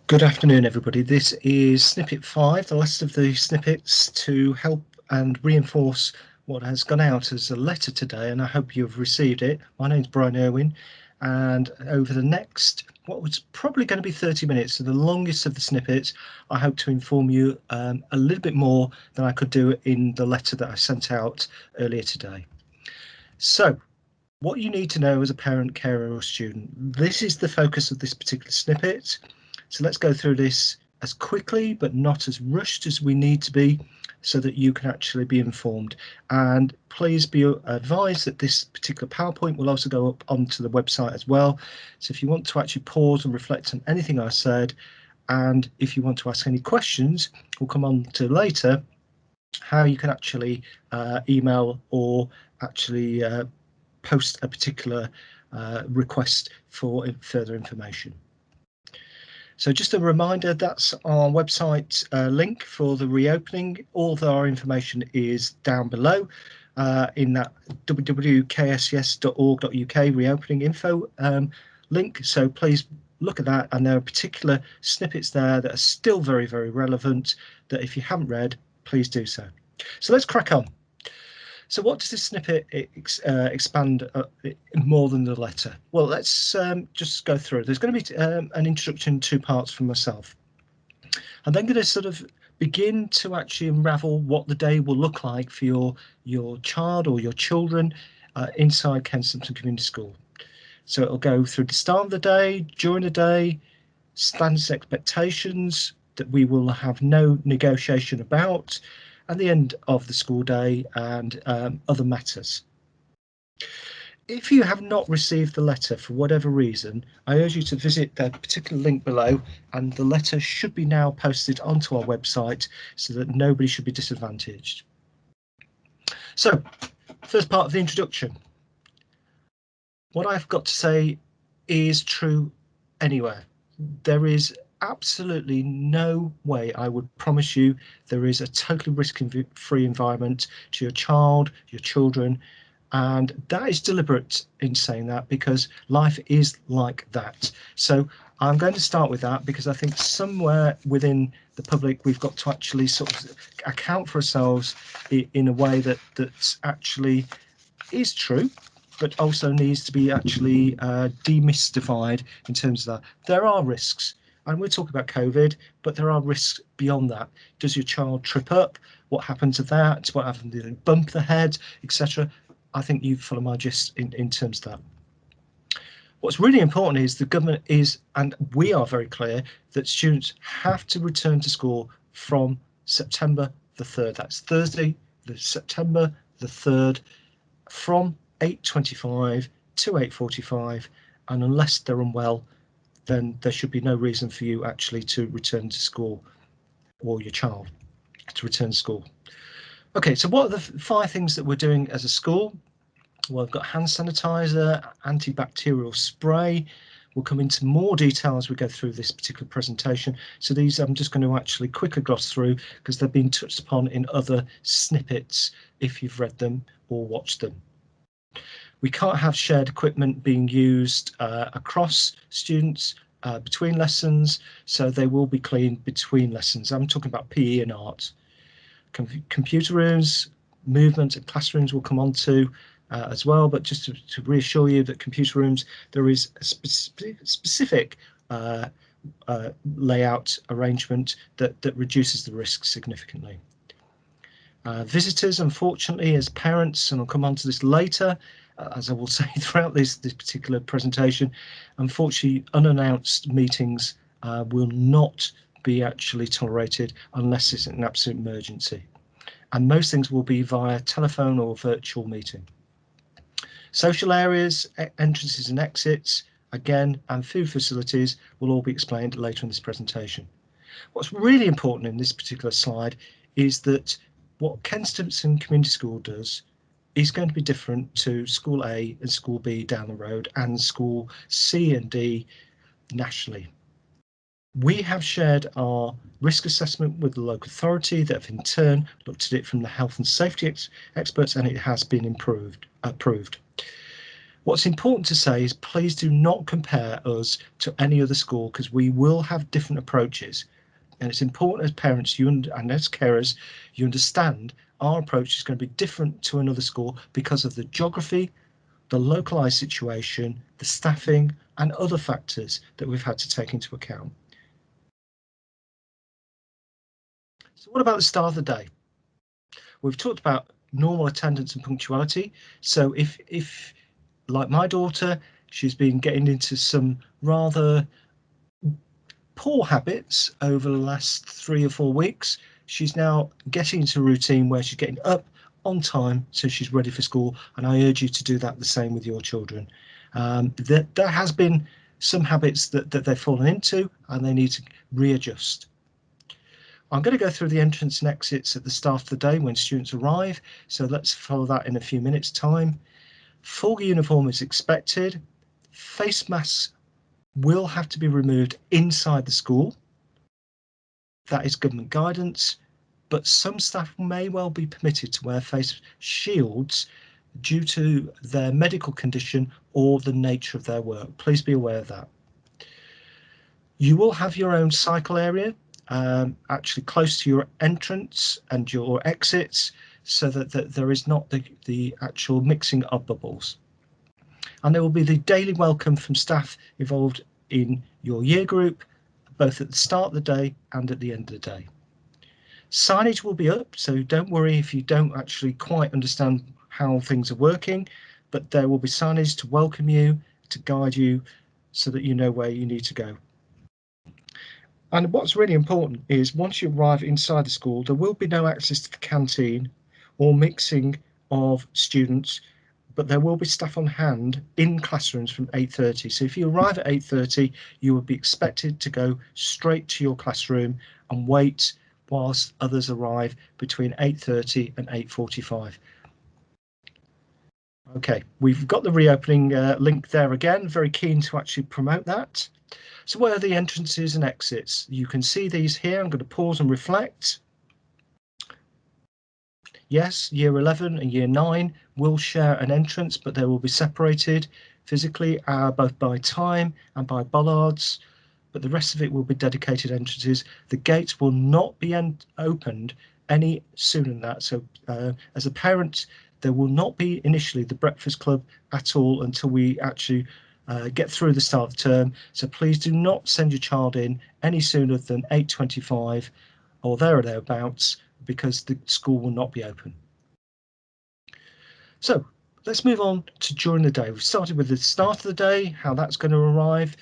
Good afternoon, everybody. This is Snippet 5, the last of the snippets to help and reinforce what has gone out as a letter today, and I hope you've received it. My name's Brian Irwin, and over the next, what was probably going to be 30 minutes, so the longest of the snippets, I hope to inform you a little bit more than I could do in the letter that I sent out earlier today. So, what you need to know as a parent, carer or student, this is the focus of this particular snippet. So let's go through this as quickly but not as rushed as we need to be so that you can actually be informed. And please be advised that this particular PowerPoint will also go up onto the website as well. So if you want to actually pause and reflect on anything I said, and if you want to ask any questions, we'll come on to later how you can actually email or actually post a particular request for further information. So just a reminder, that's our website link for the reopening. All of our information is down below in that www.kscs.org.uk reopening info link. So please look at that, and there are particular snippets there that are still very, very relevant that if you haven't read, please do so. So let's crack on. So what does this snippet expand more than the letter? Well, let's just go through. There's going to be an introduction in 2 parts from myself. I'm then going to sort of begin to actually unravel what the day will look like for your child or your children inside Stimpson Community School. So it'll go through the start of the day, during the day, standards expectations that we will have no negotiation about, at the end of the school day, and other matters. If you have not received the letter for whatever reason, I urge you to visit the particular link below, and the letter should be now posted onto our website so that nobody should be disadvantaged. So, first part of the introduction. What I've got to say is true anywhere. There is absolutely no way I would promise you there is a totally risk-free environment to your child, your children, and that is deliberate in saying that because life is like that. So I'm going to start with that because I think somewhere within the public we've got to actually sort of account for ourselves in a way that's actually is true, but also needs to be actually demystified in terms of that. There are risks, and we're talking about COVID, but there are risks beyond that. Does your child trip up? What happens to that? What happens if they bump the head, etc.? I think you follow my gist in terms of that. What's really important is the government is, and we are very clear, that students have to return to school from September the 3rd. That's Thursday, September the 3rd, from 8:25 to 8:45, and unless they're unwell, then there should be no reason for you actually to return to school, or your child to return to school. Okay, so what are the 5 things that we're doing as a school? Well, I've got hand sanitizer, antibacterial spray. We'll come into more detail as we go through this particular presentation. So these I'm just going to actually quickly gloss through because they've been touched upon in other snippets if you've read them or watched them. We can't have shared equipment being used across students between lessons, so they will be cleaned between lessons. I'm talking about PE and art. Computer rooms, movement and classrooms will come on to as well, but just to reassure you that computer rooms, there is a specific layout arrangement that reduces the risk significantly. Visitors, unfortunately, as parents, and I'll come on to this later, as I will say throughout this particular presentation, unfortunately, unannounced meetings will not be actually tolerated unless it's an absolute emergency. And most things will be via telephone or virtual meeting. Social areas, entrances and exits, again, and food facilities will all be explained later in this presentation. What's really important in this particular slide is that what Stimpson Community School does is going to be different to School A and School B down the road and School C and D nationally. We have shared our risk assessment with the local authority that have in turn looked at it from the health and safety experts, and it has been approved. What's important to say is please do not compare us to any other school, because we will have different approaches. And it's important as parents and as carers, you understand our approach is going to be different to another school because of the geography, the localised situation, the staffing and other factors that we've had to take into account. So what about the start of the day? We've talked about normal attendance and punctuality. So if like my daughter, she's been getting into some rather poor habits over the last 3 or 4 weeks, she's now getting into a routine where she's getting up on time so she's ready for school, and I urge you to do that the same with your children. There has been some habits that they've fallen into and they need to readjust. I'm going to go through the entrance and exits at the start of the day when students arrive, so let's follow that in a few minutes time. Full uniform is expected. Face masks will have to be removed inside the school. That is government guidance, but some staff may well be permitted to wear face shields due to their medical condition or the nature of their work. Please be aware of that. You will have your own cycle area, actually close to your entrance and your exits, so that there is not the actual mixing of bubbles. And there will be the daily welcome from staff involved in your year group, both at the start of the day and at the end of the day. Signage will be up, so don't worry if you don't actually quite understand how things are working, but there will be signage to welcome you, to guide you, so that you know where you need to go. And what's really important is once you arrive inside the school, there will be no access to the canteen or mixing of students, but there will be staff on hand in classrooms from 8:30. So if you arrive at 8:30, you will be expected to go straight to your classroom and wait whilst others arrive between 8:30 and 8:45. Okay, we've got the reopening link there again, very keen to actually promote that. So where are the entrances and exits? You can see these here. I'm going to pause and reflect. Yes, year 11 and year 9 will share an entrance, but they will be separated physically, both by time and by bollards, but the rest of it will be dedicated entrances. The gates will not be opened any sooner than that. So as a parent, there will not be initially the breakfast club at all until we actually get through the start of the term. So please do not send your child in any sooner than 8:25 or there or thereabouts, because the school will not be open. So let's move on to during the day. We've started with the start of the day, how that's going to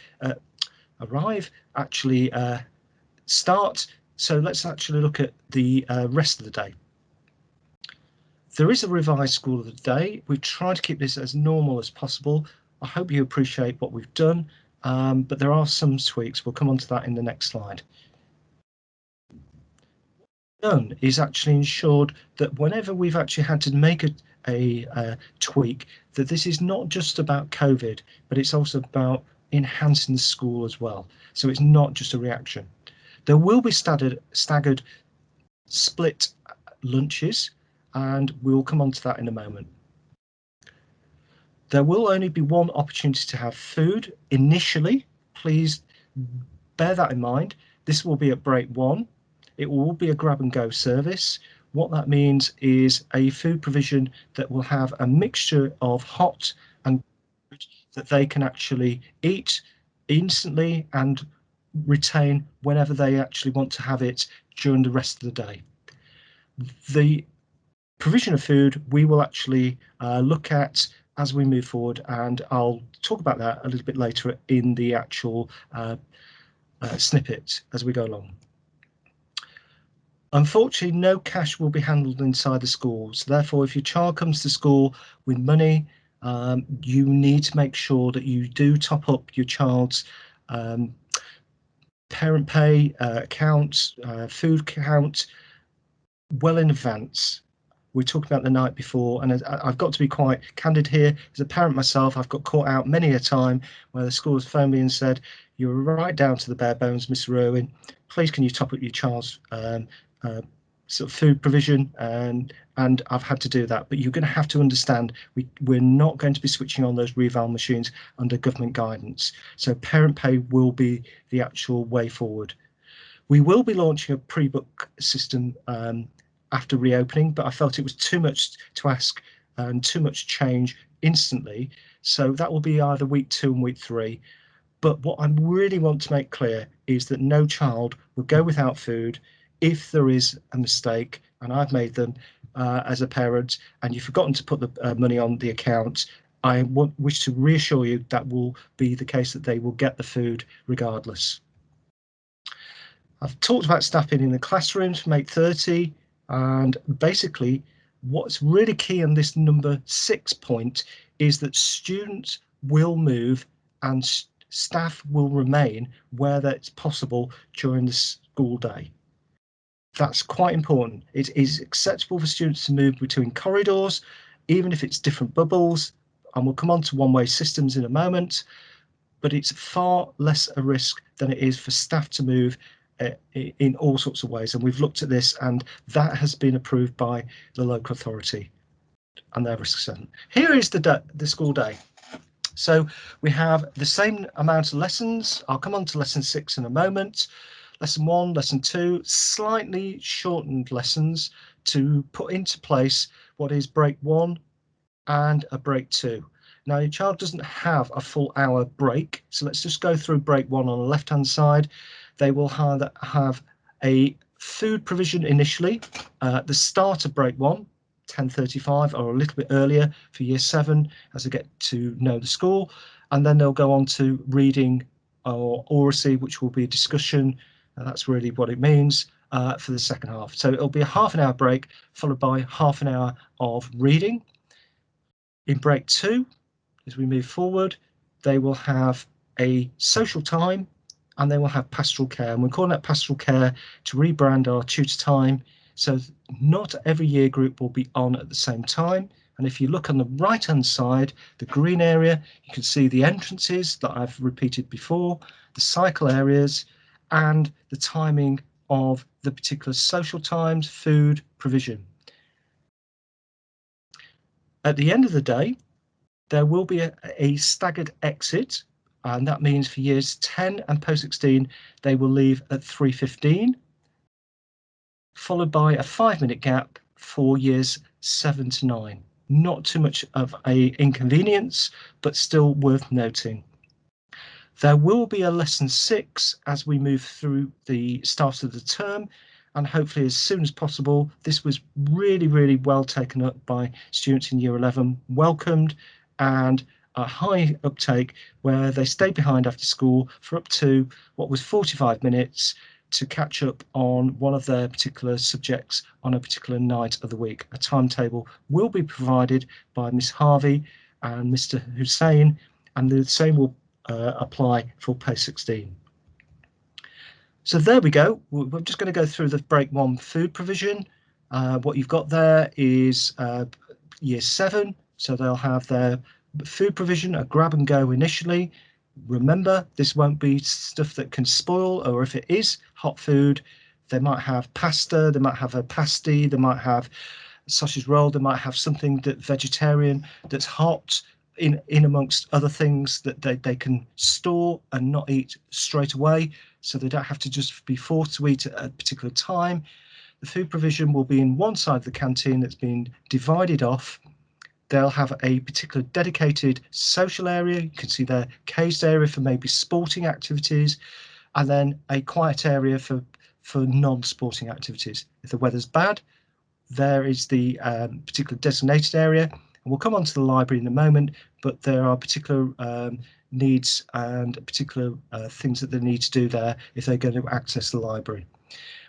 start. So let's actually look at the rest of the day. There is a revised school of the day. We've tried to keep this as normal as possible. I hope you appreciate what we've done, but there are some tweaks. We'll come on to that in the next slide. Done is actually ensured that whenever we've actually had to make a tweak, that this is not just about COVID, but it's also about enhancing the school as well. So it's not just a reaction. There will be staggered split lunches, and we'll come on to that in a moment. There will only be one opportunity to have food initially. Please bear that in mind. This will be at break 1. It will be a grab and go service. What that means is a food provision that will have a mixture of hot and cold that they can actually eat instantly and retain whenever they actually want to have it during the rest of the day. The provision of food we will actually look at as we move forward, and I'll talk about that a little bit later in the actual snippet as we go along. Unfortunately, no cash will be handled inside the schools. Therefore, if your child comes to school with money, you need to make sure that you do top up your child's parent pay account, food account, well in advance. We talked about the night before, and I've got to be quite candid here. As a parent myself, I've got caught out many a time where the school has phoned me and said, "You're right down to the bare bones, Mr. Irwin. Please, can you top up your child's sort of food provision, and I've had to do that. But you're going to have to understand we're not going to be switching on those reval machines under government guidance. So parent pay will be the actual way forward. We will be launching a pre-book system after reopening, but I felt it was too much to ask and too much change instantly. So that will be either week 2 and week 3. But what I really want to make clear is that no child will go without food if there is a mistake, and I've made them as a parent, and you've forgotten to put the money on the account. I wish to reassure you that will be the case, that they will get the food regardless. I've talked about staffing in the classrooms from 8:30, and basically what's really key on this number 6 point is that students will move and staff will remain where that's possible during the school day. That's quite important. It is acceptable for students to move between corridors, even if it's different bubbles, and we'll come on to one-way systems in a moment, but it's far less a risk than it is for staff to move in all sorts of ways. And we've looked at this, and that has been approved by the local authority and their risk assessment. Here is the school day. So we have the same amount of lessons. I'll come on to lesson 6 in a moment. Lesson 1, lesson 2, slightly shortened lessons to put into place what is break 1 and a break 2. Now your child doesn't have a full hour break, so let's just go through break 1 on the left hand side. They will have a food provision initially at the start of break 1, 10:35, or a little bit earlier for year 7 as they get to know the school, and then they'll go on to reading or oracy, which will be a discussion, and that's really what it means for the second half. So it'll be a half an hour break followed by half an hour of reading. In break 2, as we move forward, they will have a social time and they will have pastoral care. And we're calling that pastoral care to rebrand our tutor time. So not every year group will be on at the same time. And if you look on the right hand side, the green area, you can see the entrances that I've repeated before, the cycle areas, and the timing of the particular social times, food provision. At the end of the day, there will be a staggered exit, and that means for years 10 and post 16 they will leave at 3:15, followed by a 5-minute gap for years 7 to 9. Not too much of a inconvenience, but still worth noting. There will be a lesson 6 as we move through the start of the term, and hopefully as soon as possible. This was really well taken up by students in year 11, welcomed, and a high uptake where they stayed behind after school for up to what was 45 minutes to catch up on one of their particular subjects on a particular night of the week. A timetable will be provided by Miss Harvey and Mr. Hussein, and the same will apply for post 16. So there we go. We're just going to go through the break 1 food provision. What you've got there is year 7, so they'll have their food provision, a grab and go initially. Remember, this won't be stuff that can spoil, or if it is hot food, they might have pasta, they might have a pasty, they might have sausage roll, they might have something that vegetarian that's hot in amongst other things that they can store and not eat straight away, so they don't have to just be forced to eat at a particular time. The food provision will be in one side of the canteen that's been divided off. They'll have a particular dedicated social area. You can see their caged area for maybe sporting activities, and then a quiet area for non-sporting activities. If the weather's bad, there is the particular designated area. And we'll come on to the library in a moment, but there are particular needs and particular things that they need to do there if they're going to access the library.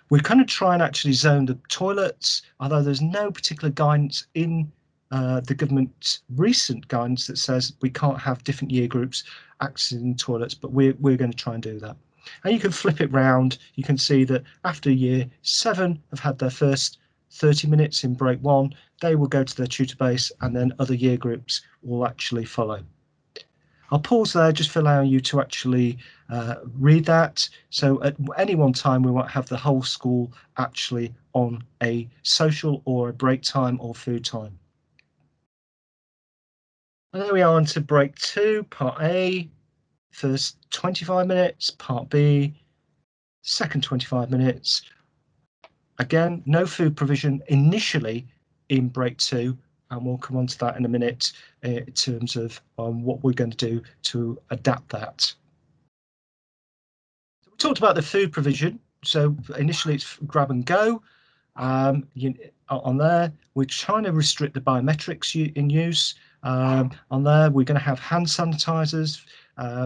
We're going to try and actually zone the toilets, although there's no particular guidance in the government's recent guidance that says we can't have different year groups accessing toilets, but we're going to try and do that. And you can flip it round. You can see that after year 7 have had their first 30 minutes in break 1, they will go to their tutor base, and then other year groups will actually follow. I'll pause there just for allowing you to actually read that. So at any one time, we won't have the whole school actually on a social or a break time or food time. And there we are on to break 2, part A, first 25 minutes, part B, second 25 minutes. Again, no food provision initially in break 2, and we'll come on to that in a minute in terms of what we're going to do to adapt that. So we talked about the food provision. So initially it's grab and go. On there, we're trying to restrict the biometrics in use. On there, we're going to have hand sanitizers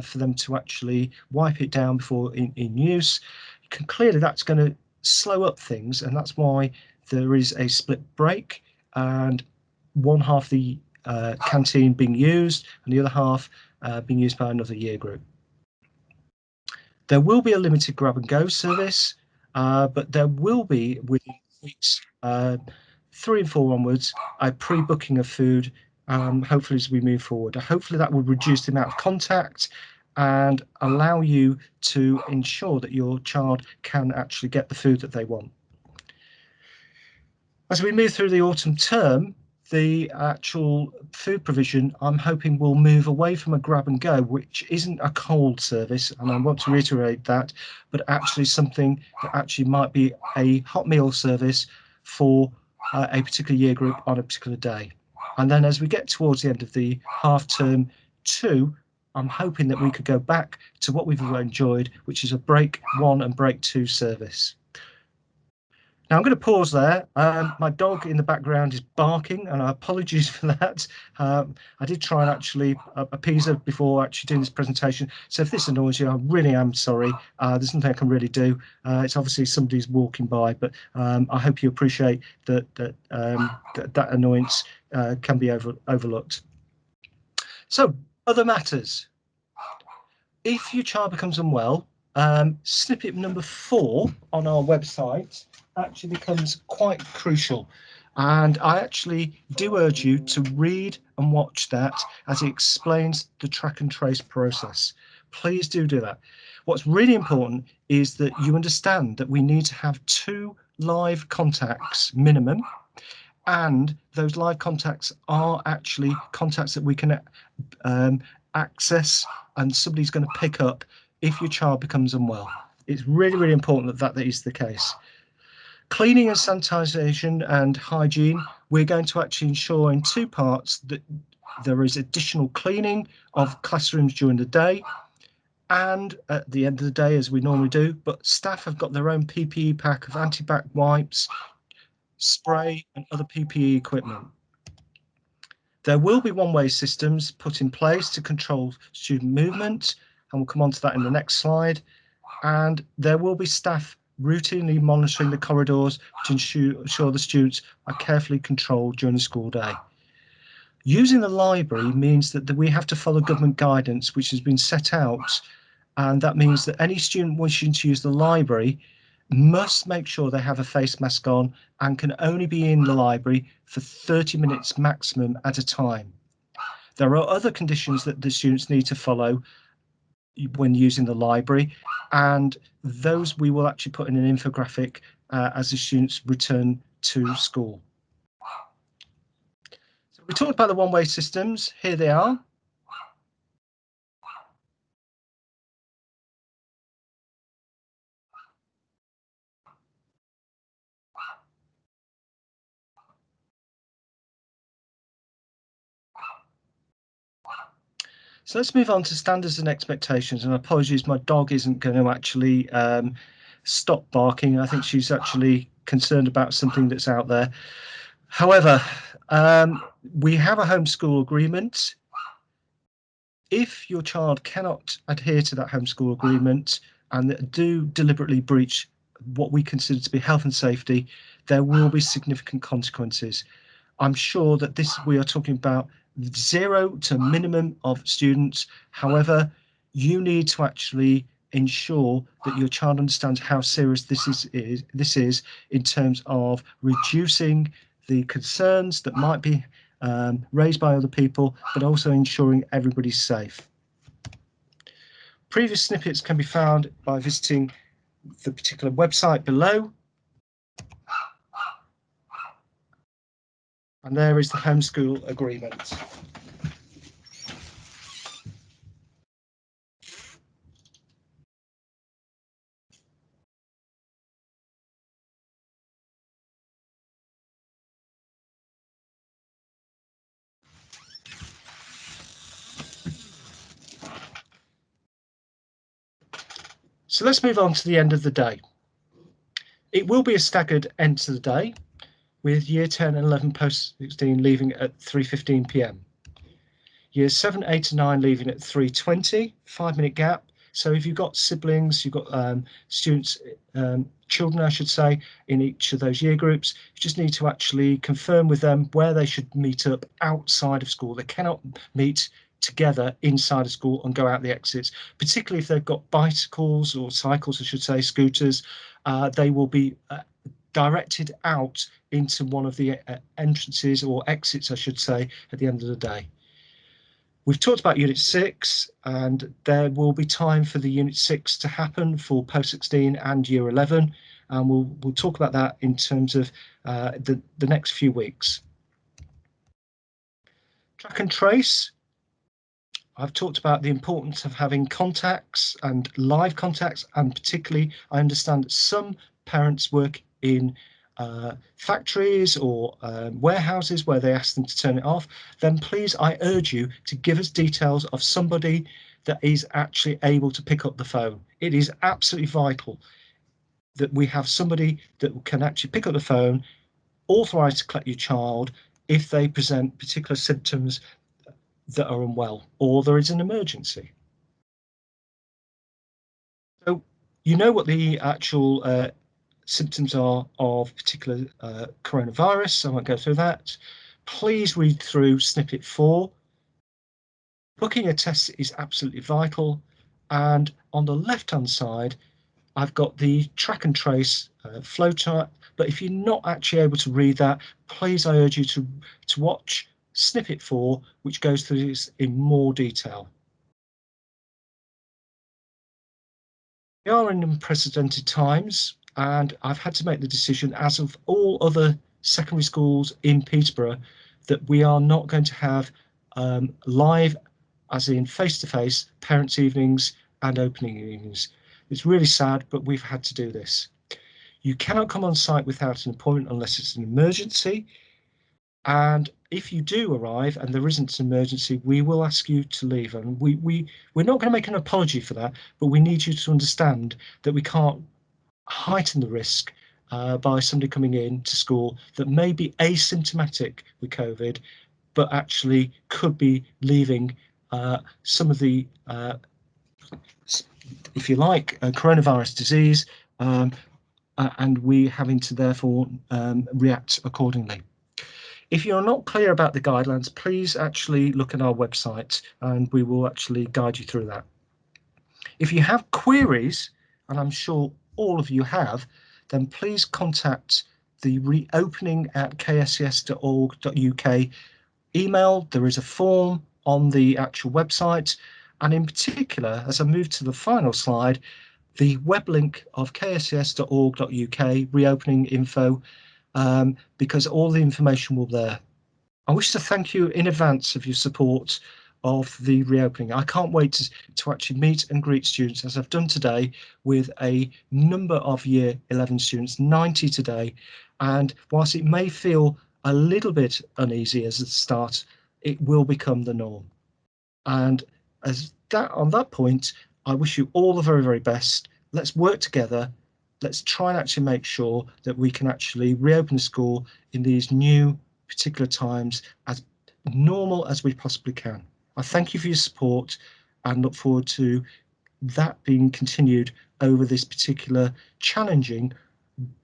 for them to actually wipe it down before in use. Clearly, that's going to slow up things, and that's why there is a split break and one half the canteen being used and the other half being used by another year group. There will be a limited grab and go service, but there will be within weeks 3 and 4 onwards a pre-booking of food. Hopefully, as we move forward, hopefully that will reduce the amount of contact and allow you to ensure that your child can actually get the food that they want. As we move through the autumn term, the actual food provision, I'm hoping, will move away from a grab and go, which isn't a cold service, and I want to reiterate that, but actually something that actually might be a hot meal service for a particular year group on a particular day. And then as we get towards the end of the half term 2, I'm hoping that we could go back to what we've enjoyed, which is a break 1 and break 2 service. Now I'm going to pause there. My dog in the background is barking, and apologies for that. I did try and actually appease her before actually doing this presentation. So if this annoys you, I really am sorry. There's nothing I can really do. It's obviously somebody's walking by, but I hope you appreciate that annoyance can be overlooked. So other matters. If your child becomes unwell, snippet number 4 on our website actually becomes quite crucial, and I actually do urge you to read and watch that as it explains the track and trace process. Please do that. What's really important is that you understand that we need to have 2 live contacts minimum, and those live contacts are actually contacts that we can access, and somebody's going to pick up if your child becomes unwell. It's really, really important that is the case. Cleaning and sanitisation and hygiene, we're going to actually ensure in 2 parts that there is additional cleaning of classrooms during the day and at the end of the day, as we normally do, but staff have got their own PPE pack of antibac wipes, spray and other PPE equipment. There will be one-way systems put in place to control student movement, and we'll come on to that in the next slide. And there will be staff routinely monitoring the corridors to ensure the students are carefully controlled during the school day. Using the library means that we have to follow government guidance which has been set out, and that means that any student wishing to use the library must make sure they have a face mask on and can only be in the library for 30 minutes maximum at a time. There are other conditions that the students need to follow when using the library, and those we will actually put in an infographic as the students return to school. So we talked about the one-way systems. Here they are. So let's move on to standards and expectations, and apologies, my dog isn't going to actually stop barking. I think she's actually concerned about something that's out there. However, we have a homeschool agreement. If your child cannot adhere to that homeschool agreement and do deliberately breach what we consider to be health and safety, there will be significant consequences. I'm sure that we are talking about 0 to minimum of students. However, you need to actually ensure that your child understands how serious this is in terms of reducing the concerns that might be raised by other people, but also ensuring everybody's safe. Previous snippets can be found by visiting the particular website below. And there is the homeschool agreement. So let's move on to the end of the day. It will be a staggered end to the day, with Year 10 and 11 post-16 leaving at 3:15 p.m. Years 7, 8 and 9 leaving at 3:20, 5-minute gap. So if you've got siblings, you've got students, children I should say, in each of those year groups, you just need to actually confirm with them where they should meet up outside of school. They cannot meet together inside of school and go out the exits, particularly if they've got bicycles or cycles I should say, scooters. They will be directed out into one of the entrances or exits I should say at the end of the day. We've talked about Unit 6, and there will be time for the Unit 6 to happen for Post-16 and Year 11, and we'll talk about that in terms of the next few weeks. Track and trace. I've talked about the importance of having contacts and live contacts, and particularly I understand that some parents work in factories or warehouses where they ask them to turn it off. Then please, I urge you to give us details of somebody that is actually able to pick up the phone. It is absolutely vital that we have somebody that can actually pick up the phone, authorised to collect your child if they present particular symptoms that are unwell or there is an emergency. So you know what the actual symptoms are of particular coronavirus, so I won't go through that. Please read through snippet 4. Booking a test is absolutely vital, and on the left hand side I've got the track and trace flowchart, but if you're not actually able to read that, please I urge you to watch snippet 4, which goes through this in more detail. We are in unprecedented times, and I've had to make the decision, as of all other secondary schools in Peterborough, that we are not going to have live, as in face-to-face, parents' evenings and opening evenings. It's really sad, but we've had to do this. You cannot come on site without an appointment unless it's an emergency. And if you do arrive and there isn't an emergency, we will ask you to leave. And we're not going to make an apology for that, but we need you to understand that we can't heighten the risk by somebody coming in to school that may be asymptomatic with COVID, but actually could be leaving some of the, if you like, coronavirus disease, and we having to therefore react accordingly. If you're not clear about the guidelines, please actually look at our website and we will actually guide you through that. If you have queries, and I'm sure all of you have, then please contact the reopening@kscs.org.uk email. There is a form on the actual website, and in particular, as I move to the final slide, the web link of kscs.org.uk reopening info, because all the information will be there. I wish to thank you in advance of your support of the reopening. I can't wait to actually meet and greet students, as I've done today with a number of Year 11 students, 90 today, and whilst it may feel a little bit uneasy as a start, it will become the norm. And on that point, I wish you all the very, very best. Let's work together. Let's try and actually make sure that we can actually reopen the school in these new particular times as normal as we possibly can. I thank you for your support and look forward to that being continued over this particular challenging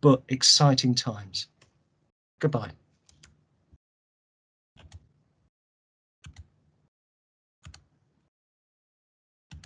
but exciting times. Goodbye.